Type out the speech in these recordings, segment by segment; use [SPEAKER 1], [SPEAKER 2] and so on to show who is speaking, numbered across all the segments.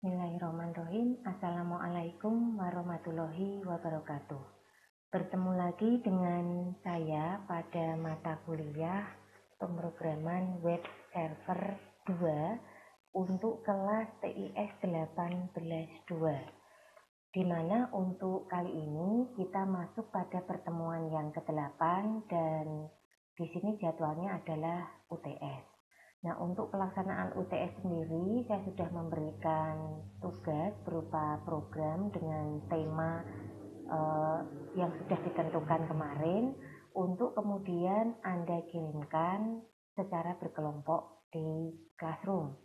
[SPEAKER 1] Bismillahirrahmanirrahim. Assalamualaikum warahmatullahi wabarakatuh. Bertemu lagi dengan saya pada mata kuliah pemrograman web server 2 untuk kelas TIS 18-2. Di mana untuk kali ini kita masuk pada pertemuan yang ke-8 dan di sini jadwalnya adalah UTS. Nah, untuk pelaksanaan UTS sendiri, saya sudah memberikan tugas berupa program dengan tema yang sudah ditentukan kemarin untuk kemudian Anda kirimkan secara berkelompok di Classroom.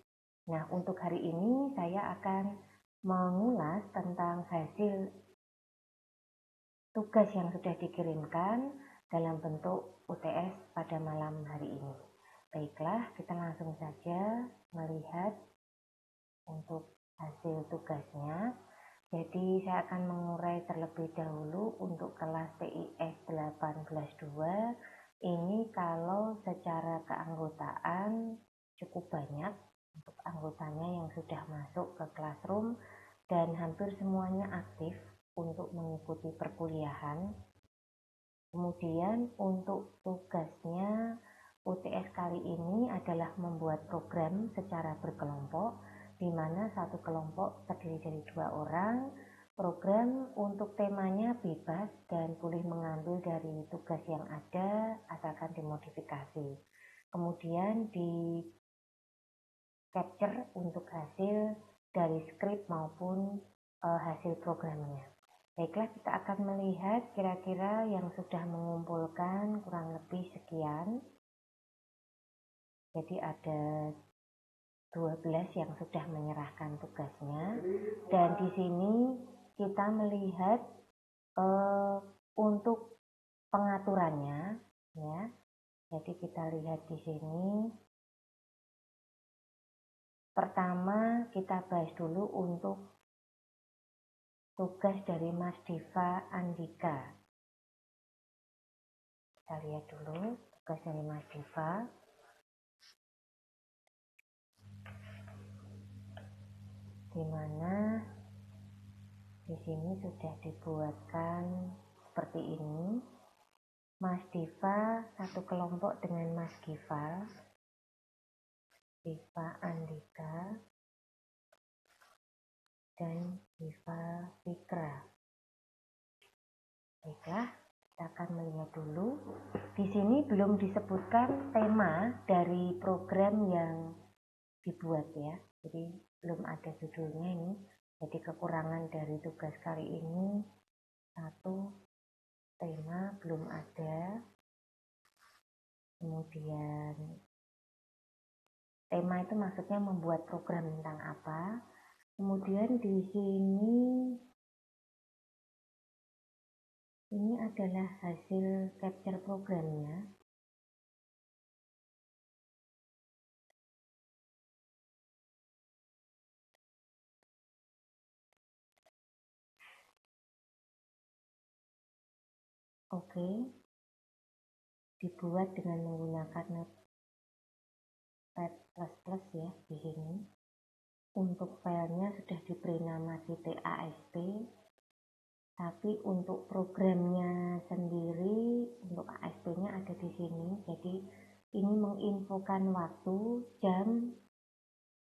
[SPEAKER 1] Nah, untuk hari ini saya akan mengulas tentang hasil tugas yang sudah dikirimkan dalam bentuk UTS pada malam hari ini. Baiklah, kita langsung saja melihat untuk hasil tugasnya. Jadi saya akan mengurai terlebih dahulu untuk kelas TIS 18-2. Ini kalau secara keanggotaan cukup banyak untuk anggotanya yang sudah masuk ke Classroom dan hampir semuanya aktif untuk mengikuti perkuliahan. Kemudian untuk tugasnya UTS kali ini adalah membuat program secara berkelompok, di mana satu kelompok terdiri dari 2 orang. Program untuk temanya bebas dan boleh mengambil dari tugas yang ada asalkan dimodifikasi. Kemudian di capture untuk hasil dari skrip maupun hasil programnya. Baiklah, kita akan melihat kira-kira yang sudah mengumpulkan kurang lebih sekian. Jadi ada 12 yang sudah menyerahkan tugasnya. Dan di sini kita melihat untuk pengaturannya, ya. Jadi kita lihat di sini. Pertama kita bahas dulu untuk tugas dari Mas Diva Andika. Kita lihat dulu tugas dari Mas Diva. Di mana di sini sudah dibuatkan seperti ini. Mas Diva satu kelompok dengan Mas Gival, Diva Andika, dan Diva Fikra. Baiklah, kita akan melihat dulu. Di sini belum disebutkan tema dari program yang dibuat ya. Jadi belum ada judulnya ini. Jadi kekurangan dari tugas kali ini, satu, tema belum ada. Kemudian tema itu maksudnya membuat program tentang apa. Kemudian di sini ini adalah hasil capture programnya. Oke, dibuat dengan menggunakan Notepad++ ya di sini. Untuk filenya sudah diberi nama .asp, tapi untuk programnya sendiri untuk ASP-nya ada di sini. Jadi ini menginfokan waktu, jam,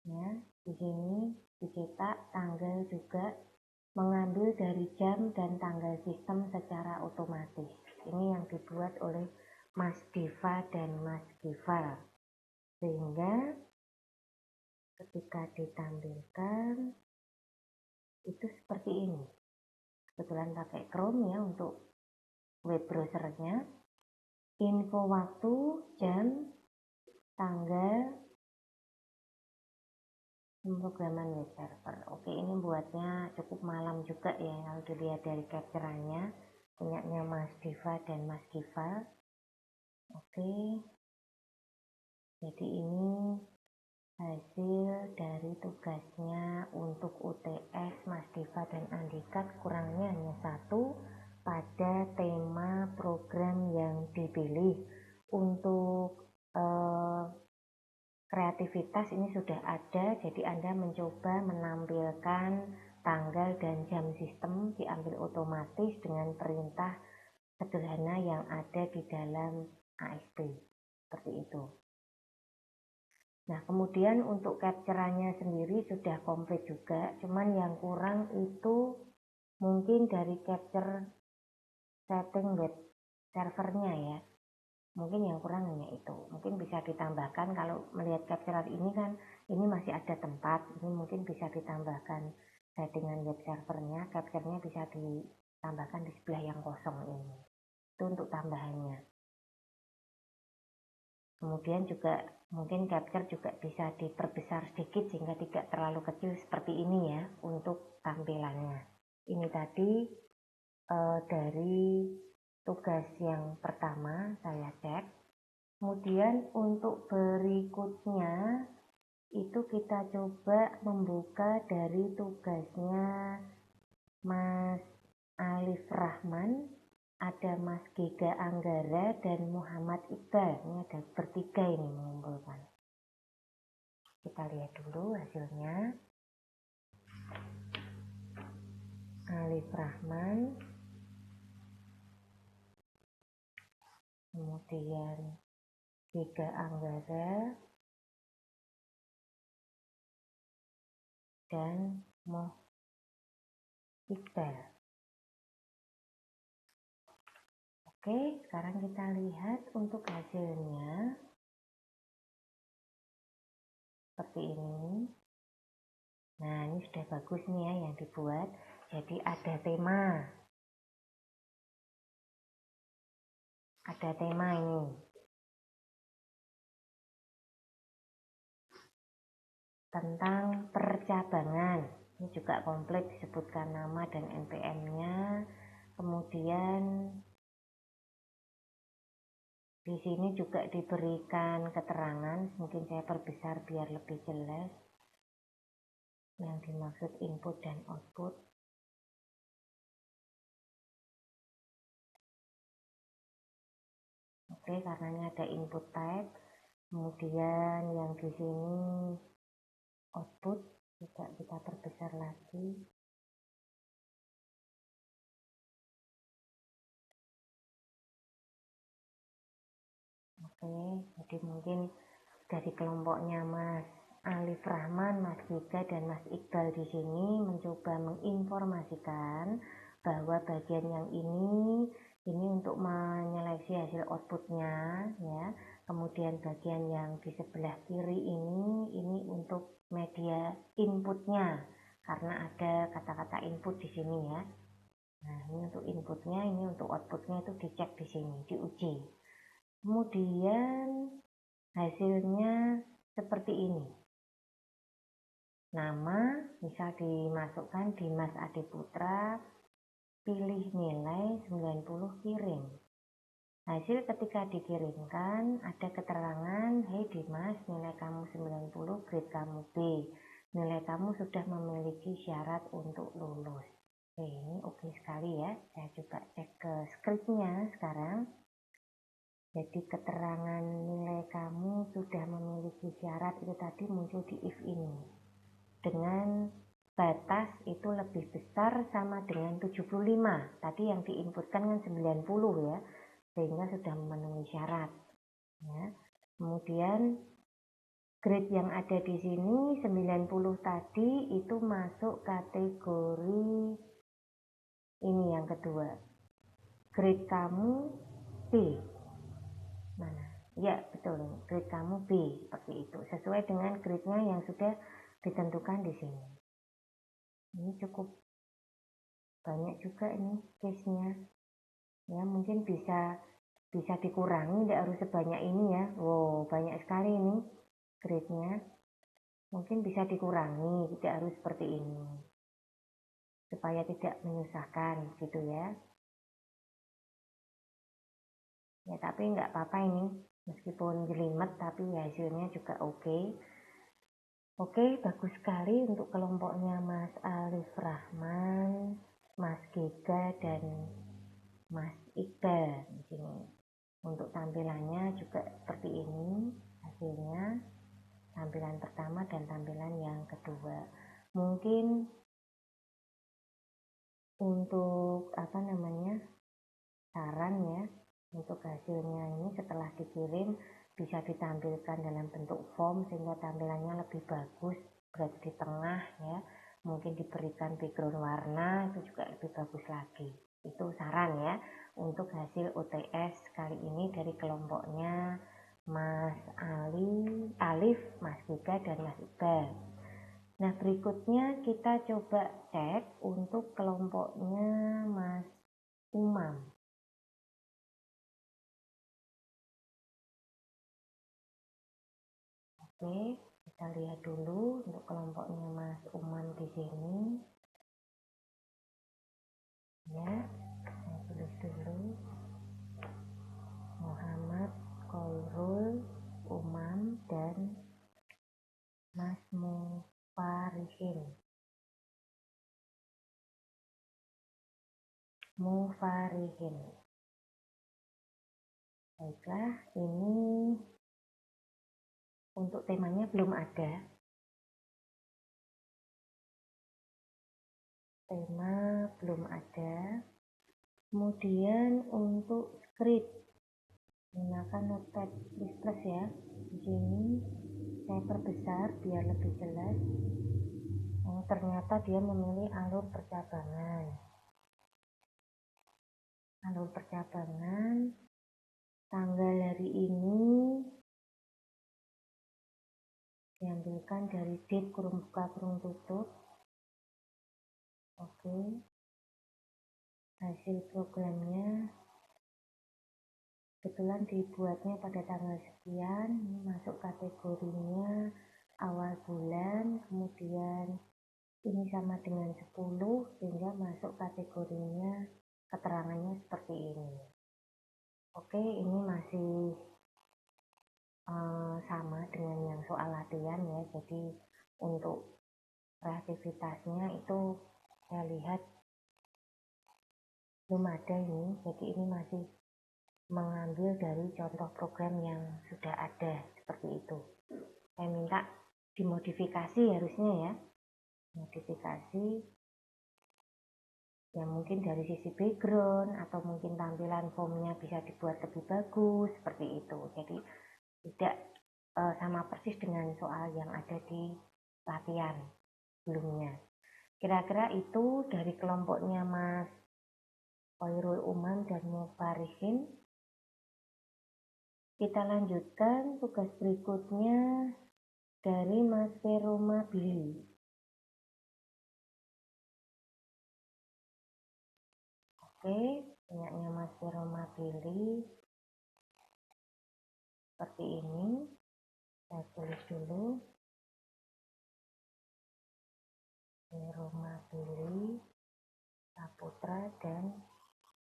[SPEAKER 1] ya di sini dicetak, tanggal juga mengambil dari jam dan tanggal sistem secara otomatis. Ini yang dibuat oleh Mas Diva dan Mas Gival, sehingga ketika ditampilkan itu seperti ini. Kebetulan pakai Chrome ya untuk web browsernya. Info waktu, jam, tanggal, pemrograman web server. Oke, ini buatnya cukup malam juga ya kalau dilihat dari capture-nya, punyanya Mas Diva dan Mas Gival. Oke, jadi ini hasil dari tugasnya untuk UTS Mas Diva dan Andika. Kurangnya hanya satu pada tema program yang dipilih. Untuk kreativitas ini sudah ada, jadi Anda mencoba menampilkan tanggal dan jam sistem diambil otomatis dengan perintah sederhana yang ada di dalam ASP, seperti itu. Nah, kemudian untuk capture-nya sendiri sudah komplit juga, cuman yang kurang itu mungkin dari capture setting web servernya ya. Mungkin yang kurang hanya itu. Mungkin bisa ditambahkan, kalau melihat capture ini kan ini masih ada tempat, ini mungkin bisa ditambahkan settingan web servernya, capture-nya bisa ditambahkan di sebelah yang kosong ini. Itu untuk tambahannya. Kemudian juga mungkin capture juga bisa diperbesar sedikit sehingga tidak terlalu kecil seperti ini ya untuk tampilannya. Ini tadi dari tugas yang pertama saya cek. Kemudian untuk berikutnya itu kita coba membuka dari tugasnya Mas Alif Rahman, ada Mas Giga Anggara dan Muhammad Iqbal. Ini ada bertiga ini mengumpulkan. Kita lihat dulu hasilnya. Alif Rahman, kemudian Giga Anggara dan Muhammad Iqbal. Oke, sekarang kita lihat untuk hasilnya. Seperti ini. Nah, ini sudah bagus nih ya yang dibuat. Jadi ada tema. Ada tema ini. Tentang percabangan. Ini juga komplit disebutkan nama dan NPM-nya. Kemudian di sini juga diberikan keterangan, mungkin saya perbesar biar lebih jelas. Yang dimaksud input dan output. Oke, karenanya ada input type. Kemudian yang di sini output juga kita perbesar lagi. Oke, jadi mungkin dari kelompoknya Mas Alif Rahman, Mas Giga dan Mas Iqbal di sini mencoba menginformasikan bahwa bagian yang ini untuk menyeleksi hasil outputnya ya. Kemudian bagian yang di sebelah kiri ini untuk media inputnya karena ada kata-kata input di sini ya. Nah, ini untuk inputnya, ini untuk outputnya itu dicek di sini, diuji. Kemudian hasilnya seperti ini. Nama bisa dimasukkan Dimas Adi Putra, pilih nilai 90 kirim. Hasil ketika dikirimkan ada keterangan, "Hei Dimas, nilai kamu 90, grade kamu B. Nilai kamu sudah memiliki syarat untuk lulus." Oke, ini oke sekali ya. Saya coba cek ke skripnya sekarang. Jadi keterangan nilai kamu sudah memiliki syarat itu tadi muncul di if ini. Dengan batas itu lebih besar sama dengan 75. Tadi yang diinputkan kan 90 ya. Sehingga sudah memenuhi syarat. Ya. Kemudian grade yang ada di sini 90 tadi itu masuk kategori ini yang kedua. Grade kamu B. Mana? Ya, betul. Grade kamu B, seperti itu. Sesuai dengan grade-nya yang sudah ditentukan di sini. Ini cukup banyak juga ini case-nya. Ya, mungkin bisa dikurangi, tidak harus sebanyak ini ya. Wow, banyak sekali ini grade-nya. Mungkin bisa dikurangi, tidak harus seperti ini. Supaya tidak menyusahkan gitu ya. Ya, tapi nggak apa-apa ini. Meskipun jelimet, tapi hasilnya juga oke. Oke, bagus sekali untuk kelompoknya Mas Alif Rahman, Mas Giga, dan Mas Iqbal di sini. Untuk tampilannya juga seperti ini hasilnya. tampilan pertama dan tampilan yang kedua. Mungkin untuk saran ya, untuk hasilnya ini setelah dikirim bisa ditampilkan dalam bentuk form sehingga tampilannya lebih bagus, berada di tengah ya. Mungkin diberikan background warna, itu juga lebih bagus lagi. Itu saran ya untuk hasil UTS kali ini dari kelompoknya Mas Alif, Mas Giga, dan Mas Iqbal. Nah, berikutnya kita coba cek untuk kelompoknya Mas Umam. Oke, kita lihat dulu untuk kelompoknya Mas Umam di sini. Ya, saya tulis dulu. Muhammad Khairul Umam dan Mas Mufarihin. Baiklah, ini untuk temanya belum ada. Tema belum ada. Kemudian untuk script gunakan Notepad plus ya. Di sini saya perbesar biar lebih jelas. Oh, ternyata dia memilih alur percabangan. Alur percabangan tanggal hari ini diambilkan dari date kurung buka kurung tutup. Oke. Hasil programnya kebetulan dibuatnya pada tanggal sekian, ini masuk kategorinya awal bulan, kemudian ini sama dengan 10 sehingga masuk kategorinya keterangannya seperti ini. Oke, ini masih sama dengan yang soal latihan ya, jadi untuk kreativitasnya itu saya lihat belum ada ini, jadi ini masih mengambil dari contoh program yang sudah ada seperti itu. Saya minta dimodifikasi harusnya ya, modifikasi ya, mungkin dari sisi background atau mungkin tampilan formnya bisa dibuat lebih bagus seperti itu. Jadi tidak sama persis dengan soal yang ada di latihan sebelumnya. Kira-kira itu dari kelompoknya Mas Khairul Umam dan Mufarihin. Kita lanjutkan tugas berikutnya dari Mas Peroma Billy. Oke, punyanya Mas Peroma Billy seperti ini. Saya tulis dulu. Peroma Billy, Saputra, dan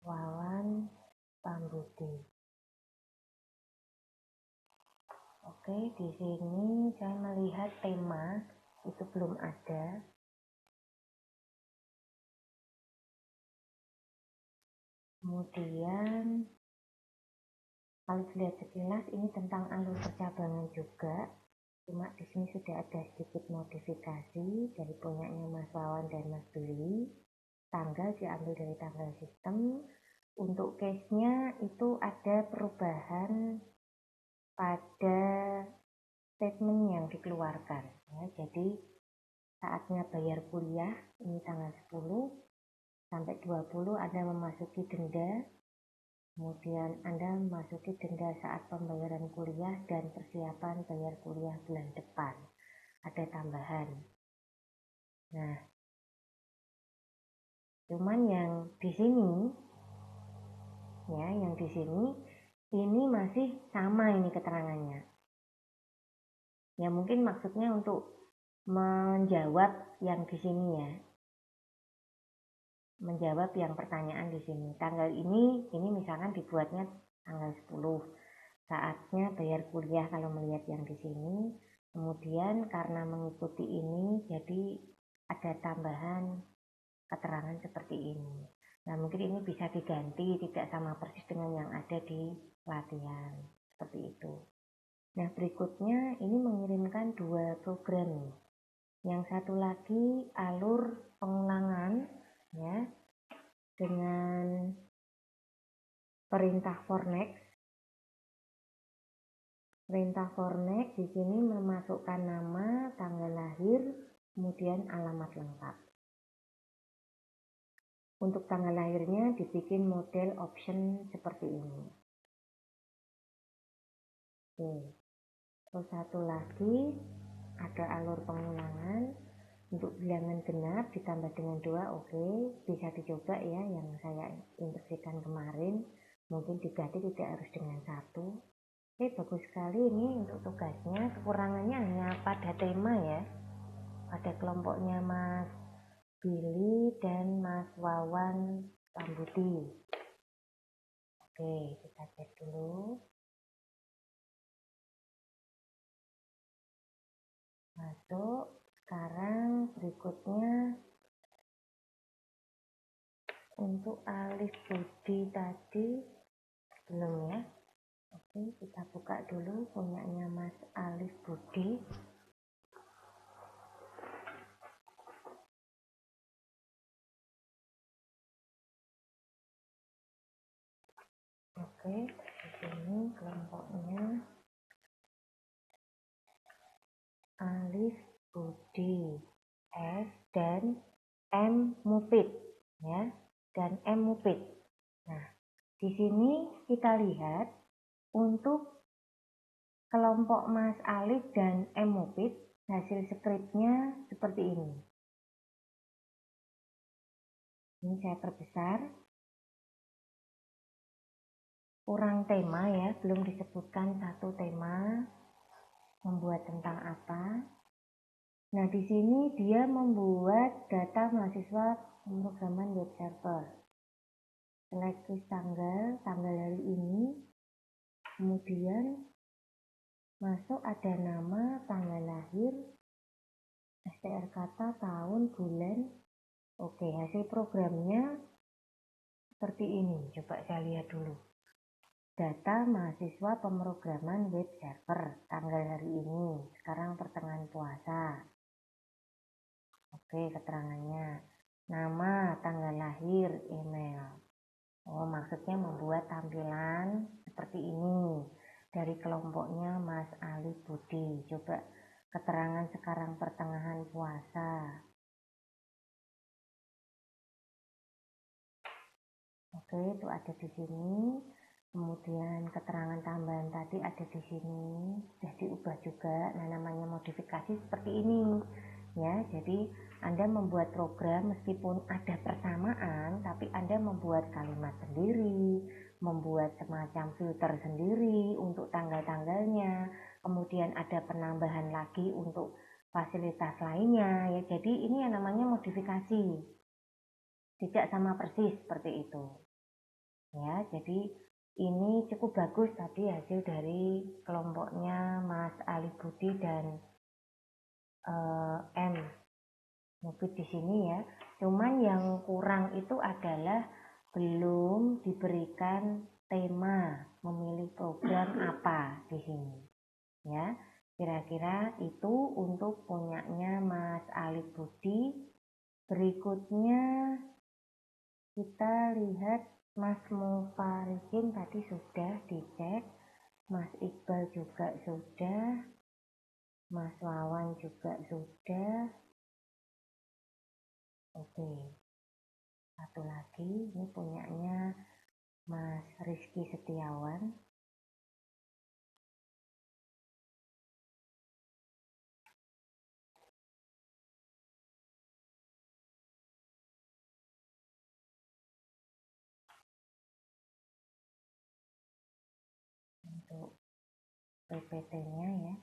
[SPEAKER 1] Wawan Pambudi. Oke, di sini saya melihat tema itu belum ada. Kemudian kalau dilihat sekilas ini tentang alur percabangan juga. Cuma di sini sudah ada sedikit modifikasi dari punyanya Mas Wawan dan Mas Billy. Tanggal diambil dari tanggal sistem. Untuk case-nya itu ada perubahan pada statement yang dikeluarkan ya. Jadi saatnya bayar kuliah ini tanggal 10 sampai 20 Anda memasuki denda, kemudian Anda memasuki denda saat pembayaran kuliah dan persiapan bayar kuliah bulan depan. Ada tambahan. Nah, cuman yang di sini ya, yang di sini ini masih sama ini keterangannya. Ya mungkin maksudnya untuk menjawab yang di sini ya. Menjawab yang pertanyaan di sini. Tanggal ini misalkan dibuatnya tanggal 10. Saatnya bayar kuliah kalau melihat yang di sini. Kemudian karena mengikuti ini jadi ada tambahan keterangan seperti ini. Nah, mungkin ini bisa diganti tidak sama persis dengan yang ada di latihan. Seperti itu. Nah, berikutnya ini mengirimkan 2 program. Yang satu lagi alur pengulangan ya dengan perintah for next. Perintah for next di sini memasukkan nama, tanggal lahir, kemudian alamat lengkap. Untuk tanggal lahirnya dibikin model option seperti ini. Oke. Terus satu lagi ada alur pengulangan untuk bilangan genap ditambah dengan 2. Oke, bisa dicoba ya yang saya instruksikan kemarin, mungkin diganti tidak harus dengan 1. Oke, bagus sekali ini untuk tugasnya. Kekurangannya hanya pada tema ya, pada kelompoknya Mas Billy dan Mas Wawan Pambudi. Oke, kita cek dulu. Masuk. Sekarang berikutnya untuk Alif Budi tadi belum ya. Oke, kita buka dulu punyanya Mas Alif Budi. Oke, di sini kelompoknya Alif Budi S dan M Mupid ya, dan M Mupid. Nah, di sini kita lihat untuk kelompok Mas Alif dan M Mupid hasil skripnya seperti ini. Ini saya perbesar. Kurang tema ya, belum disebutkan satu tema membuat tentang apa. Nah, di sini dia membuat data mahasiswa pemrograman web server. Seleksi tanggal hari ini. Kemudian masuk ada nama, tanggal lahir, STR kata, tahun, bulan. Oke, hasil programnya seperti ini. Coba saya lihat dulu. Data mahasiswa pemrograman web server, tanggal hari ini, sekarang pertengahan puasa. Oke, keterangannya. Nama, tanggal lahir, email. Oh, maksudnya membuat tampilan seperti ini dari kelompoknya Mas Alif Budi. Coba keterangan sekarang pertengahan puasa. Oke, itu ada di sini. Kemudian keterangan tambahan tadi ada di sini. Sudah diubah juga. Nah, namanya modifikasi seperti ini. Ya, jadi Anda membuat program meskipun ada persamaan, tapi Anda membuat kalimat sendiri, membuat semacam filter sendiri untuk tanggal-tanggalnya, kemudian ada penambahan lagi untuk fasilitas lainnya ya. Jadi ini yang namanya modifikasi. Tidak sama persis seperti itu. Ya, jadi ini cukup bagus tadi hasil dari kelompoknya Mas Ali Budi dan M Mufid di sini ya. Cuman yang kurang itu adalah belum diberikan tema memilih program apa di sini. Ya, kira-kira itu untuk punyanya Mas Ali Budi. Berikutnya kita lihat Mas Mufarikin tadi sudah dicek, Mas Iqbal juga sudah, Mas Wawan juga sudah. Oke, satu lagi ini punyanya Mas Rizky Setiawan. Untuk PPT-nya ya.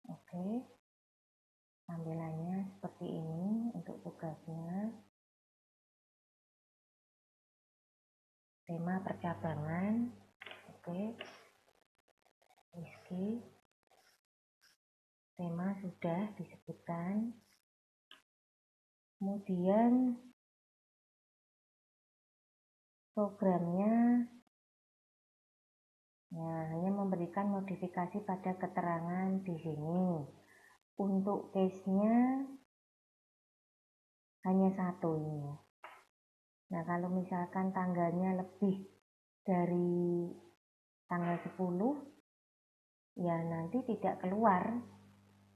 [SPEAKER 1] Oke, tampilannya seperti ini untuk tugasnya. Tema percabangan. Oke, Rizky. Tema sudah disebutkan. Kemudian programnya Nah, hanya memberikan modifikasi pada keterangan di sini. Untuk case-nya hanya satu ini. Nah, kalau misalkan tanggalnya lebih dari tanggal 10, ya nanti tidak keluar.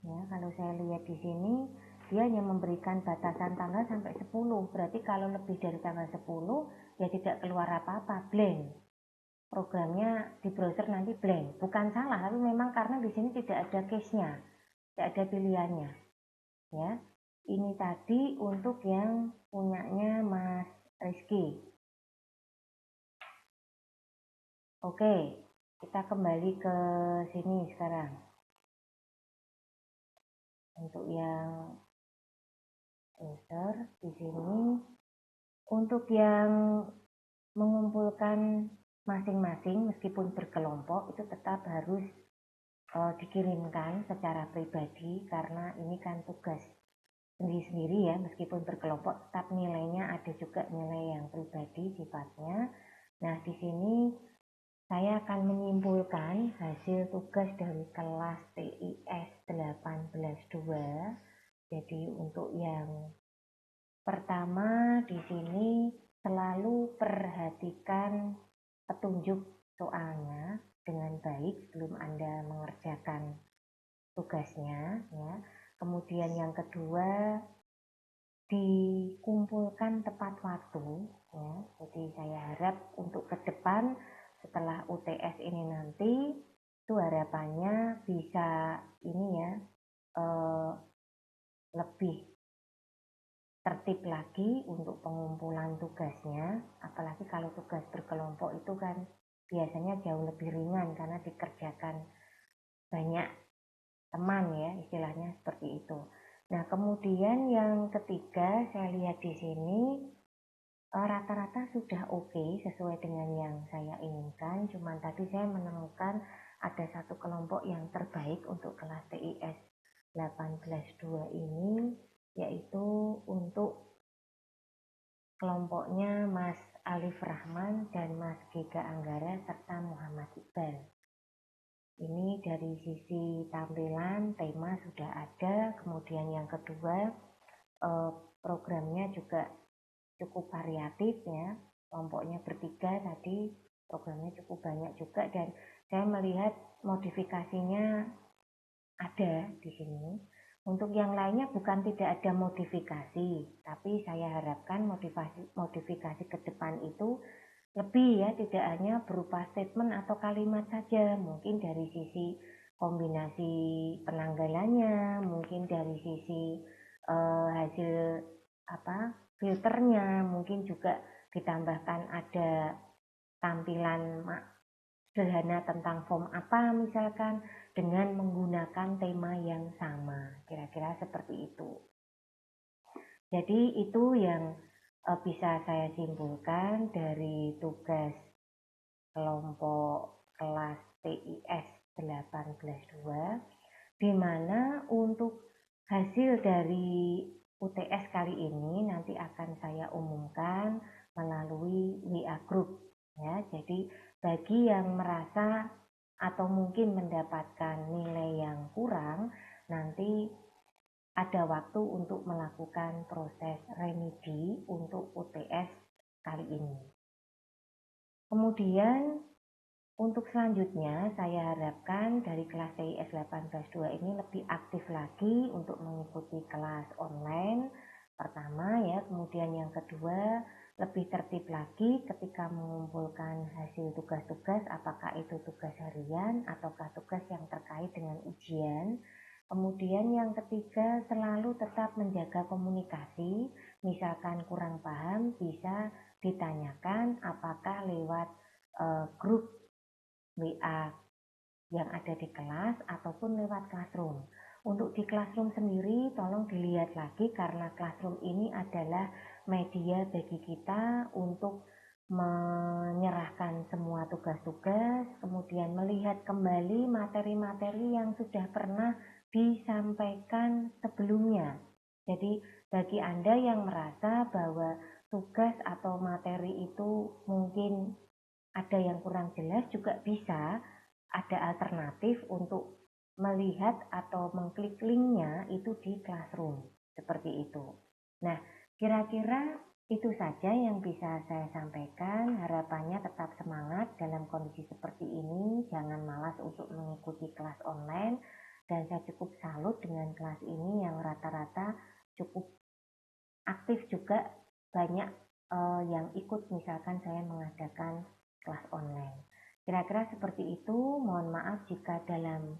[SPEAKER 1] Ya, kalau saya lihat di sini, dia hanya memberikan batasan tanggal sampai 10. Berarti kalau lebih dari tanggal 10, ya tidak keluar apa-apa, blank. Programnya di browser nanti blank. Bukan salah, tapi memang karena di sini tidak ada case-nya, tidak ada pilihannya. Ya, ini tadi untuk yang punyanya Mas Rizky. Oke, kita kembali ke sini sekarang. Untuk yang user di sini, untuk yang mengumpulkan masing-masing meskipun berkelompok itu tetap harus dikirimkan secara pribadi karena ini kan tugas sendiri-sendiri ya, meskipun berkelompok tetap nilainya ada juga nilai yang pribadi sifatnya. Nah, di sini saya akan menyimpulkan hasil tugas dari kelas TIS 18-2. Jadi untuk yang pertama di sini selalu perhatikan petunjuk soalnya dengan baik sebelum Anda mengerjakan tugasnya ya. Kemudian yang kedua, dikumpulkan tepat waktu ya. Jadi saya harap untuk ke depan setelah UTS ini nanti itu harapannya bisa ini ya, lebih tertib lagi untuk pengumpulan tugasnya. Apalagi kalau tugas berkelompok itu kan biasanya jauh lebih ringan karena dikerjakan banyak teman ya, istilahnya seperti itu. Nah, kemudian yang ketiga saya lihat di sini rata-rata sudah oke sesuai dengan yang saya inginkan. Cuman tadi saya menemukan ada satu kelompok yang terbaik untuk kelas TIS 18-2 ini, yaitu untuk kelompoknya Mas Alif Rahman dan Mas Giga Anggara serta Muhammad Iqbal. Ini dari sisi tampilan, tema sudah ada. Kemudian yang kedua, programnya juga cukup variatif ya. Kelompoknya bertiga tadi, programnya cukup banyak juga dan saya melihat modifikasinya ada di sini. Untuk yang lainnya bukan tidak ada modifikasi, tapi saya harapkan modifikasi ke depan itu lebih ya, tidak hanya berupa statement atau kalimat saja, mungkin dari sisi kombinasi penanggalannya, mungkin dari sisi hasil filternya, mungkin juga ditambahkan ada tampilan sederhana tentang form apa misalkan dengan menggunakan tema yang sama, kira-kira seperti itu. Jadi itu yang bisa saya simpulkan dari tugas kelompok kelas TIS 18-2, di mana untuk hasil dari UTS kali ini nanti akan saya umumkan melalui WA Group ya. Jadi bagi yang merasa atau mungkin mendapatkan nilai yang kurang, nanti ada waktu untuk melakukan proses remedi untuk UTS kali ini. Kemudian untuk selanjutnya saya harapkan dari kelas TIS 18-2 ini lebih aktif lagi untuk mengikuti kelas online pertama ya. Kemudian yang kedua, lebih tertib lagi ketika mengumpulkan hasil tugas-tugas, apakah itu tugas harian ataukah tugas yang terkait dengan ujian. Kemudian yang ketiga, selalu tetap menjaga komunikasi. Misalkan kurang paham bisa ditanyakan apakah lewat grup WA yang ada di kelas ataupun lewat Classroom. Untuk di Classroom sendiri tolong dilihat lagi karena Classroom ini adalah media bagi kita untuk menyerahkan semua tugas-tugas, kemudian melihat kembali materi-materi yang sudah pernah disampaikan sebelumnya. Jadi bagi Anda yang merasa bahwa tugas atau materi itu mungkin ada yang kurang jelas juga bisa ada alternatif untuk melihat atau mengklik linknya itu di Classroom, seperti itu. Nah, kira-kira itu saja yang bisa saya sampaikan. Harapannya tetap semangat dalam kondisi seperti ini, jangan malas untuk mengikuti kelas online, dan saya cukup salut dengan kelas ini yang rata-rata cukup aktif juga, banyak yang ikut misalkan saya mengadakan kelas online. Kira-kira seperti itu. Mohon maaf jika dalam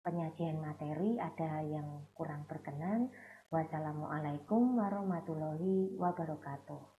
[SPEAKER 1] penyajian materi ada yang kurang berkenan. Wassalamualaikum warahmatullahi wabarakatuh.